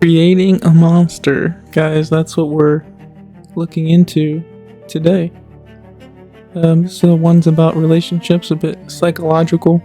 Creating a monster. Guys, that's what we're looking into today. So the one's about relationships, a bit psychological.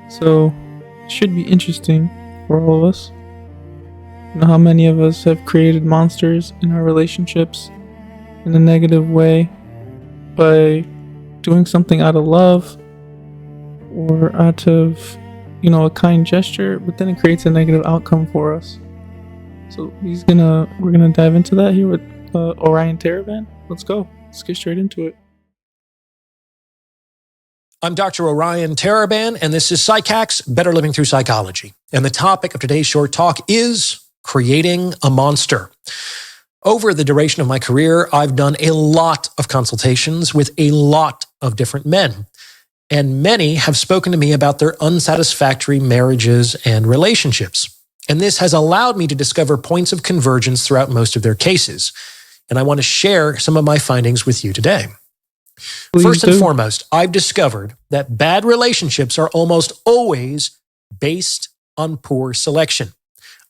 So it should be interesting for all of us. You know how many of us have created monsters in our relationships in a negative way by doing something out of love or out of, a kind gesture, but then it creates a negative outcome for us. So we're gonna dive into that here with Orion Teraban. Let's go. Let's get straight into it. I'm Dr. Orion Teraban, and this is PsycHacks, Better Living Through Psychology. And the topic of today's short talk is creating a monster. Over the duration of my career, I've done a lot of consultations with a lot of different men. And many have spoken to me about their unsatisfactory marriages and relationships. And this has allowed me to discover points of convergence throughout most of their cases. And I want to share some of my findings with you today. First and foremost, I've discovered that bad relationships are almost always based on poor selection.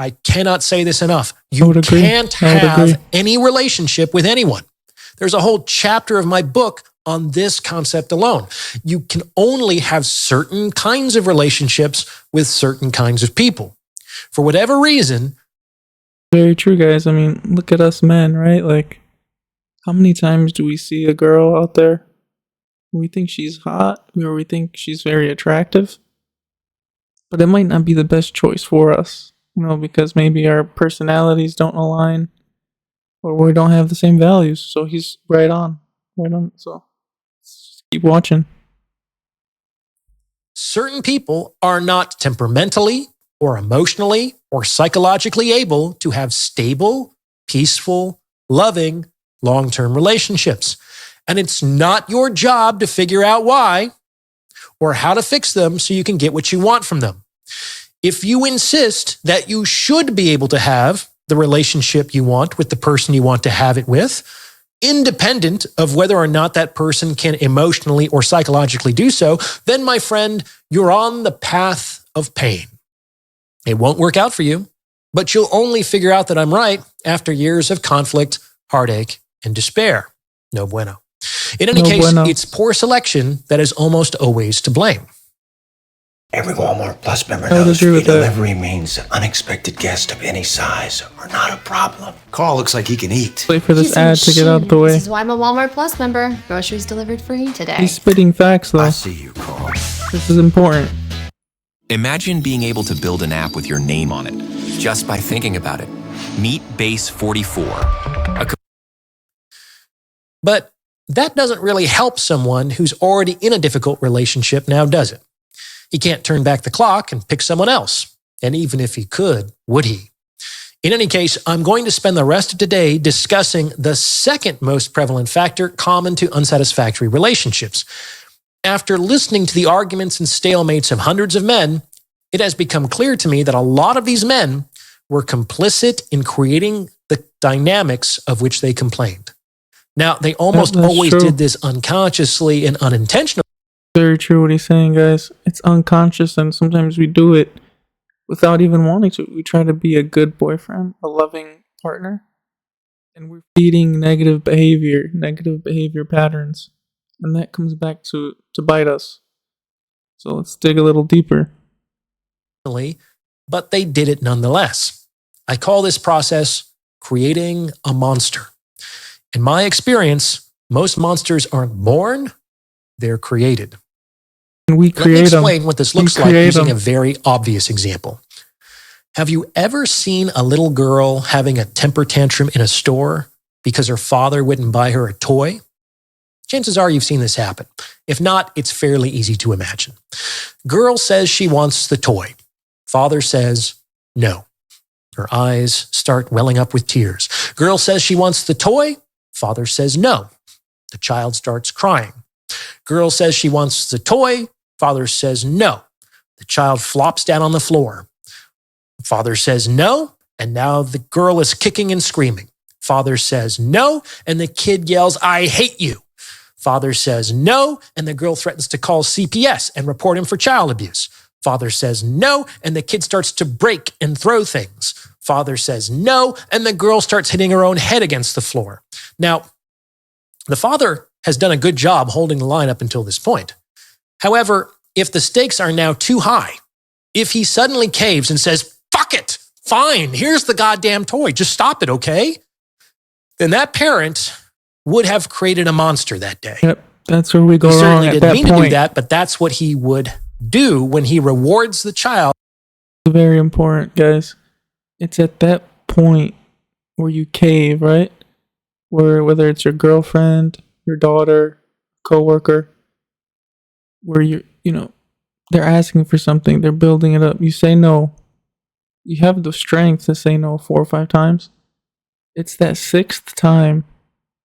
I cannot say this enough. You can't have any relationship with anyone. There's a whole chapter of my book on this concept alone. You can only have certain kinds of relationships with certain kinds of people. For whatever reason. Very true, guys. I mean, look at us men, right? Like, how many times do we see a girl out there? We think she's hot, or we think she's very attractive, but it might not be the best choice for us, because maybe our personalities don't align, or we don't have the same values. So he's right on. So just keep watching. Certain people are not temperamentally or emotionally or psychologically able to have stable, peaceful, loving, long-term relationships. And it's not your job to figure out why or how to fix them so you can get what you want from them. If you insist that you should be able to have the relationship you want with the person you want to have it with, independent of whether or not that person can emotionally or psychologically do so, then, my friend, you're on the path of pain. It won't work out for you, but you'll only figure out that I'm right after years of conflict, heartache, and despair. No bueno. In any case, it's poor selection that is almost always to blame. Every Walmart Plus member knows free delivery means unexpected guests of any size are not a problem. Carl looks like he can eat. Wait for this ad to get out of the way. This is why I'm a Walmart Plus member. Groceries delivered free today. He's spitting facts, though. I see you, Carl. This is important. Imagine being able to build an app with your name on it, just by thinking about it. Meet Base 44. But that doesn't really help someone who's already in a difficult relationship now, does it? He can't turn back the clock and pick someone else. And even if he could, would he? In any case, I'm going to spend the rest of today discussing the second most prevalent factor common to unsatisfactory relationships. After listening to the arguments and stalemates of hundreds of men, it has become clear to me that a lot of these men were complicit in creating the dynamics of which they complained. Now, they almost always did this unconsciously and unintentionally. Very true what he's saying, guys. It's unconscious, and sometimes we do it without even wanting to. We try to be a good boyfriend, a loving partner, and we're feeding negative behavior patterns, and that comes back to bite us. So let's dig a little deeper. But they did it nonetheless. I call this process creating a monster. In my experience, most monsters aren't born, they're created. And we create them. Let me explain what this looks like using a very obvious example. Have you ever seen a little girl having a temper tantrum in a store because her father wouldn't buy her a toy? Chances are you've seen this happen. If not, it's fairly easy to imagine. Girl says she wants the toy. Father says no. Her eyes start welling up with tears. Girl says she wants the toy. Father says no. The child starts crying. Girl says she wants the toy. Father says no. The child flops down on the floor. Father says no, and now the girl is kicking and screaming. Father says no, and the kid yells, "I hate you." Father says no, and the girl threatens to call CPS and report him for child abuse. Father says no, and the kid starts to break and throw things. Father says no, and the girl starts hitting her own head against the floor. Now, the father has done a good job holding the line up until this point. However, if the stakes are now too high, if he suddenly caves and says, fuck it, fine, here's the goddamn toy, just stop it, okay? Then that parent would have created a monster that day. Yep, that's where we go He wrong certainly at didn't that mean point. to do that, but that's what he would do when he rewards the child. Very important, guys. It's at that point where you cave, right? Where whether it's your girlfriend, your daughter, coworker, where they're asking for something, they're building it up. You say no. You have the strength to say no 4 or 5 times. It's that 6th time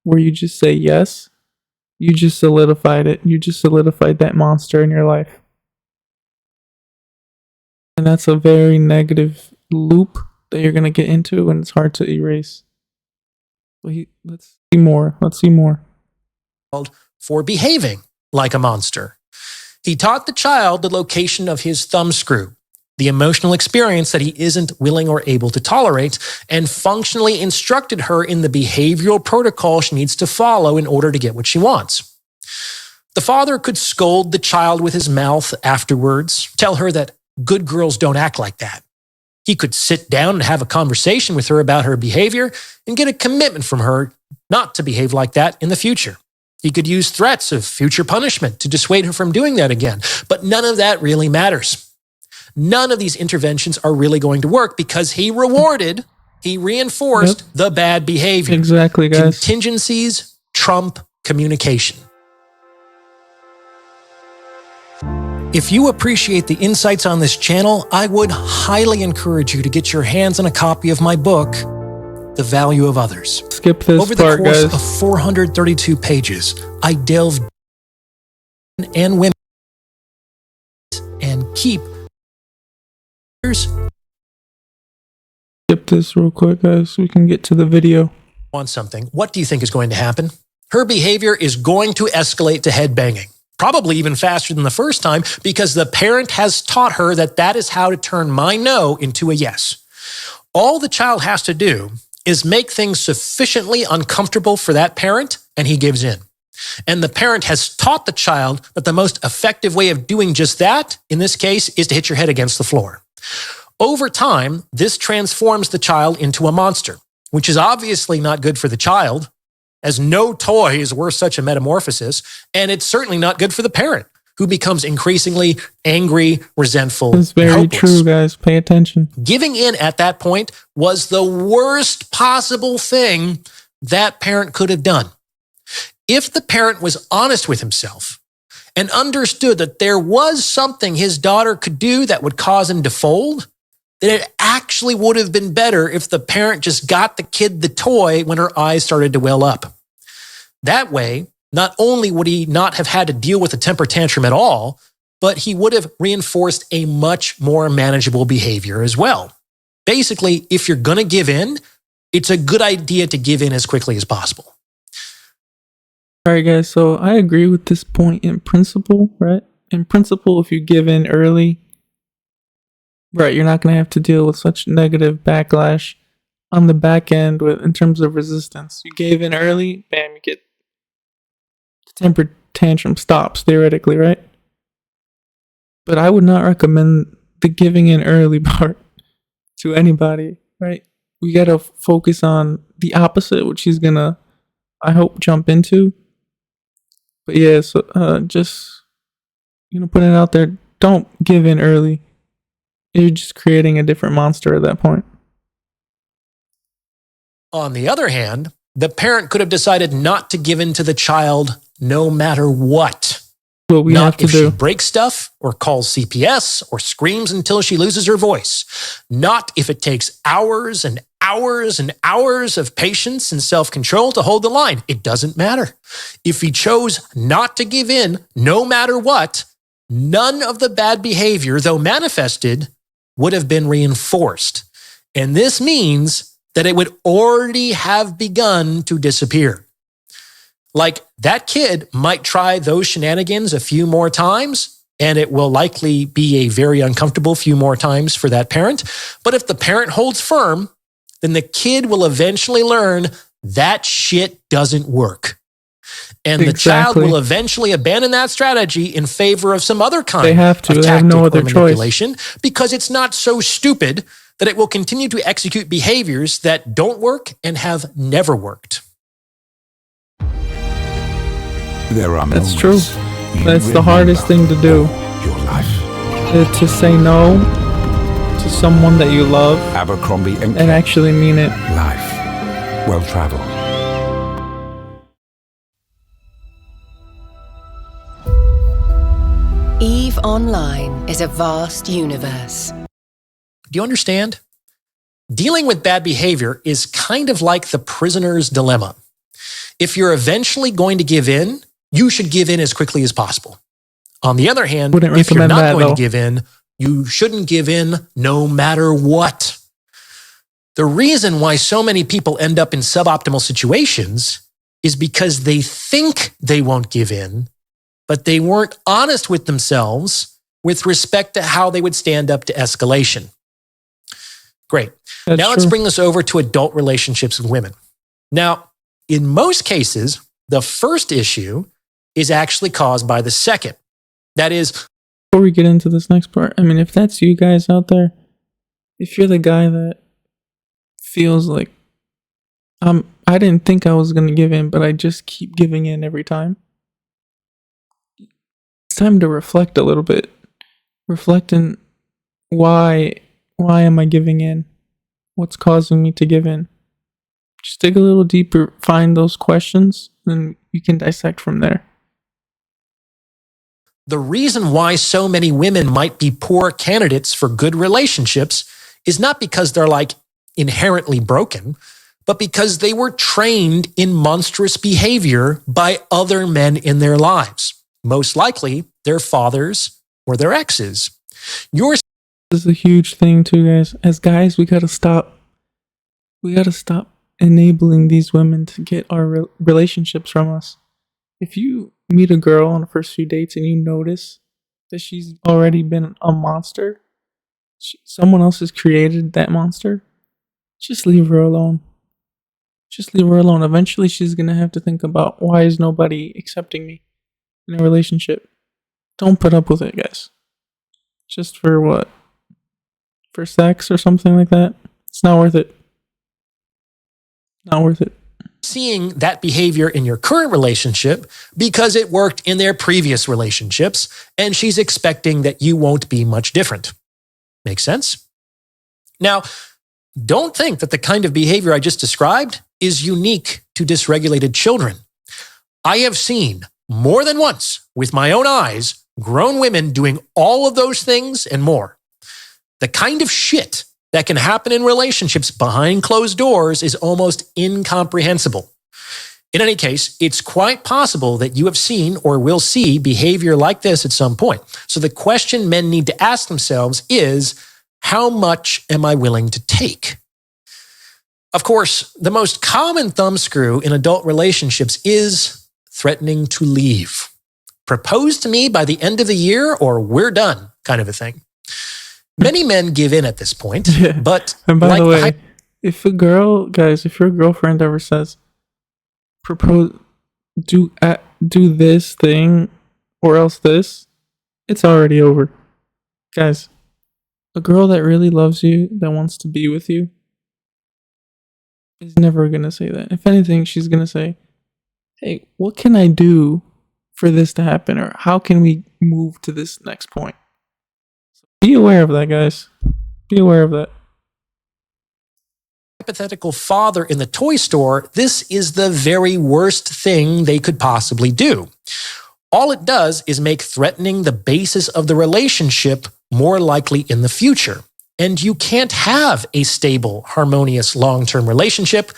where you just say yes. You just solidified it. You just solidified that monster in your life. And that's a very negative loop that you're going to get into, and it's hard to erase. Let's see more. Let's see more. For behaving like a monster. He taught the child the location of his thumbscrew, the emotional experience that he isn't willing or able to tolerate, and functionally instructed her in the behavioral protocol she needs to follow in order to get what she wants. The father could scold the child with his mouth afterwards, tell her that good girls don't act like that. He could sit down and have a conversation with her about her behavior and get a commitment from her not to behave like that in the future. He could use threats of future punishment to dissuade her from doing that again. But none of that really matters. None of these interventions are really going to work because he reinforced the bad behavior. Exactly, guys. Contingencies trump communication. If you appreciate the insights on this channel, I would highly encourage you to get your hands on a copy of my book, The Value of Others. Skip this Over the part, course guys. of 432 pages, I delve and women and keep. Skip this real quick, guys, so we can get to the video. Want something? What do you think is going to happen? Her behavior is going to escalate to headbanging. Probably even faster than the first time because the parent has taught her that that is how to turn my no into a yes. All the child has to do is make things sufficiently uncomfortable for that parent, and he gives in. And the parent has taught the child that the most effective way of doing just that, in this case, is to hit your head against the floor. Over time, this transforms the child into a monster, which is obviously not good for the child, as no toy is worth such a metamorphosis, and it's certainly not good for the parent, who becomes increasingly angry, resentful, It's very and hopeless. true, guys. Pay attention. Giving in at that point was the worst possible thing that parent could have done. If the parent was honest with himself and understood that there was something his daughter could do that would cause him to fold, then it actually would have been better if the parent just got the kid the toy when her eyes started to well up. That way, not only would he not have had to deal with a temper tantrum at all, but he would have reinforced a much more manageable behavior as well. Basically, if you're going to give in, it's a good idea to give in as quickly as possible. All right, guys. So I agree with this point in principle, right? In principle, if you give in early, right, you're not going to have to deal with such negative backlash on the back end in terms of resistance. You gave in early, bam, you get the temper tantrum stops, theoretically, right? But I would not recommend the giving in early part to anybody, right? We got to focus on the opposite, which he's going to, I hope, jump into. But yeah, so just, put it out there. Don't give in early. You're just creating a different monster at that point. On the other hand, the parent could have decided not to give in to the child no matter what. What we have Not to if do. she breaks stuff or calls CPS or screams until she loses her voice. Not if it takes hours and hours and hours of patience and self-control to hold the line. It doesn't matter. If he chose not to give in, no matter what, none of the bad behavior, though manifested, would have been reinforced. And this means that it would already have begun to disappear. Like, that kid might try those shenanigans a few more times, and it will likely be a very uncomfortable few more times for that parent. But if the parent holds firm then the kid will eventually learn that shit doesn't work. And the child will eventually abandon that strategy in favor of some other kind they have to. of they tactic have no or other manipulation choice. because it's not so stupid that it will continue to execute behaviors that don't work and have never worked. There are That's true. moments you That's the hardest thing to do. Your life. To say no to someone that you love Abercrombie and actually mean it. Life well traveled. EVE Online is a vast universe. Do you understand? Dealing with bad behavior is kind of like the prisoner's dilemma. If you're eventually going to give in, you should give in as quickly as possible. On the other hand, if you're not going to give in, you shouldn't give in no matter what. The reason why so many people end up in suboptimal situations is because they think they won't give in, but they weren't honest with themselves with respect to how they would stand up to escalation. Great. Now let's bring this over to adult relationships with women. Now, in most cases, the first issue is actually caused by the second. That is, before we get into this next part, I mean, if that's you guys out there, if you're the guy that feels like, I didn't think I was going to give in, but I just keep giving in every time. It's time to reflect a little bit. Reflecting why am I giving in? What's causing me to give in? Just dig a little deeper, find those questions, and you can dissect from there. The reason why so many women might be poor candidates for good relationships is not because they're like inherently broken, but because they were trained in monstrous behavior by other men in their lives. Most likely their fathers or their exes. This is a huge thing too, guys. As guys, we gotta stop enabling these women to get our relationships from us. If you meet a girl on the first few dates and you notice that she's already been a monster, someone else has created that monster, just leave her alone. Just leave her alone. Eventually she's gonna have to think about, why is nobody accepting me in a relationship? Don't put up with it, guys. Just for what? For sex or something like that? It's not worth it. Not worth it. Seeing that behavior in your current relationship because it worked in their previous relationships, and she's expecting that you won't be much different. Make sense? Now, don't think that the kind of behavior I just described is unique to dysregulated children. I have seen more than once with my own eyes grown women doing all of those things and more. The kind of shit that can happen in relationships behind closed doors is almost incomprehensible. In any case, it's quite possible that you have seen or will see behavior like this at some point. So the question men need to ask themselves is, how much am I willing to take? Of course, the most common thumbscrew in adult relationships is threatening to leave. Propose to me by the end of the year or we're done, kind of a thing. Many men give in at this point, but and by the way, if your girlfriend ever says, propose, do this thing or else this, it's already over. Guys, a girl that really loves you, that wants to be with you, is never going to say that. If anything, she's going to say, hey, what can I do for this to happen? Or how can we move to this next point? Be aware of that, guys. Be aware of that. Hypothetical father in the toy store, this is the very worst thing they could possibly do. All it does is make threatening the basis of the relationship more likely in the future. And you can't have a stable, harmonious, long-term relationship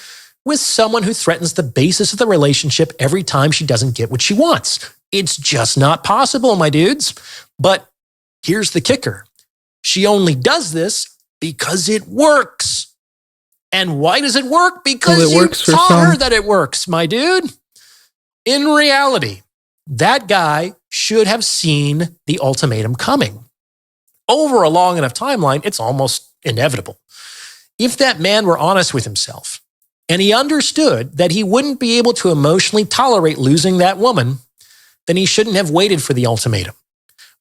with someone who threatens the basis of the relationship every time she doesn't get what she wants. It's just not possible, my dudes. But here's the kicker. She only does this because it works. And why does it work? Because you taught her that it works, my dude. In reality, that guy should have seen the ultimatum coming. Over a long enough timeline, it's almost inevitable. If that man were honest with himself and he understood that he wouldn't be able to emotionally tolerate losing that woman, then he shouldn't have waited for the ultimatum.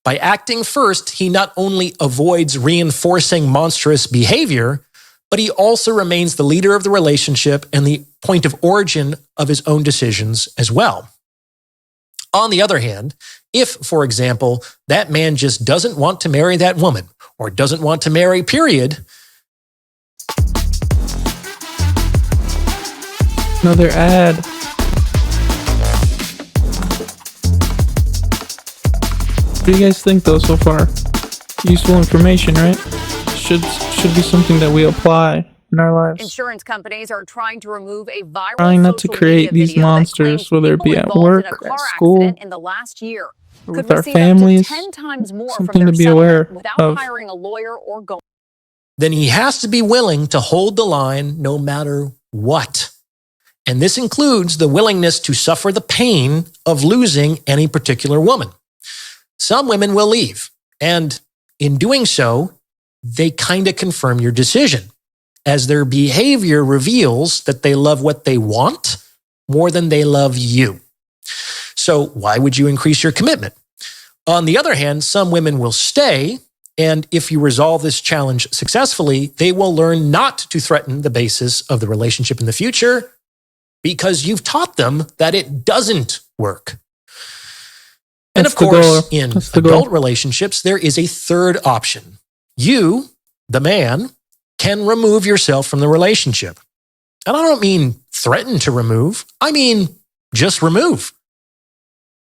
By acting first, he not only avoids reinforcing monstrous behavior, but he also remains the leader of the relationship and the point of origin of his own decisions as well. On the other hand, if, for example, that man just doesn't want to marry that woman or doesn't want to marry, period. Another ad. What do you guys think though so far? Useful information, right? Should be something that we apply in our lives. Insurance companies are trying to remove a viral Trying not to social create media these video that monsters, claims whether it people be at involved work, in a at car school, accident in the last year or could with our receive up to families. 10 times more Something from their to be aware settlement without of. hiring a lawyer or going. Then he has to be willing to hold the line no matter what. And this includes the willingness to suffer the pain of losing any particular woman. Some women will leave, and in doing so, they kind of confirm your decision, as their behavior reveals that they love what they want more than they love you. So why would you increase your commitment? On the other hand, some women will stay, and if you resolve this challenge successfully, they will learn not to threaten the basis of the relationship in the future because you've taught them that it doesn't work. And of course, in adult relationships, there is a third option. You, the man, can remove yourself from the relationship. And I don't mean threaten to remove. I mean just remove.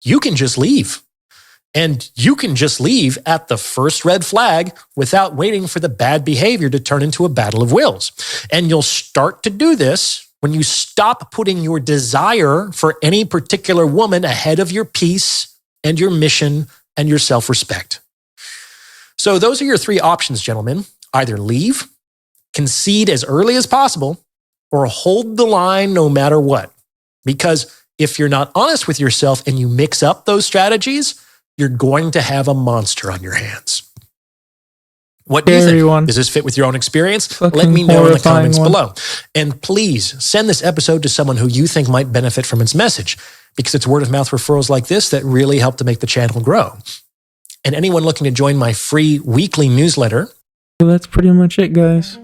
You can just leave. And you can just leave at the first red flag without waiting for the bad behavior to turn into a battle of wills. And you'll start to do this when you stop putting your desire for any particular woman ahead of your peace and your mission and your self-respect. So those are your three options, gentlemen. Either leave, concede as early as possible, or hold the line no matter what. Because if you're not honest with yourself and you mix up those strategies, you're going to have a monster on your hands. What do you think? Does this fit with your own experience? Let me know in the comments below. And please send this episode to someone who you think might benefit from its message, because it's word of mouth referrals like this that really help to make the channel grow. And anyone looking to join my free weekly newsletter. Well, that's pretty much it, guys.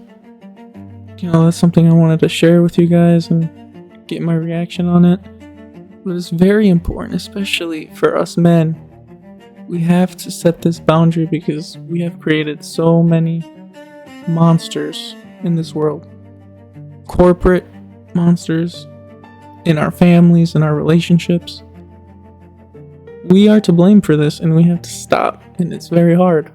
You know, that's something I wanted to share with you guys and get my reaction on it. But it's very important, especially for us men. We have to set this boundary because we have created so many monsters in this world. Corporate monsters in our families, in our relationships. We are to blame for this and we have to stop. And it's very hard.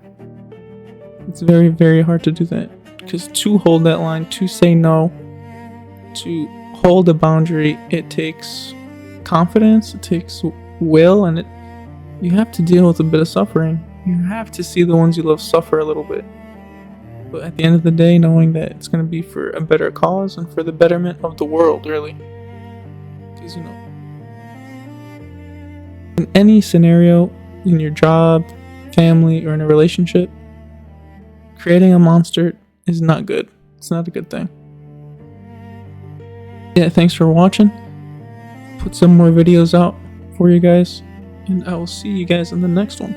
It's very, very hard to do that. Because to hold that line, to say no, to hold a boundary, it takes confidence, it takes will, and you have to deal with a bit of suffering. You have to see the ones you love suffer a little bit. But at the end of the day, knowing that it's going to be for a better cause and for the betterment of the world, really. Because, you know, in any scenario, in your job, family, or in a relationship, creating a monster is not good. It's not a good thing. Yeah, thanks for watching. Put some more videos out for you guys, and I will see you guys in the next one.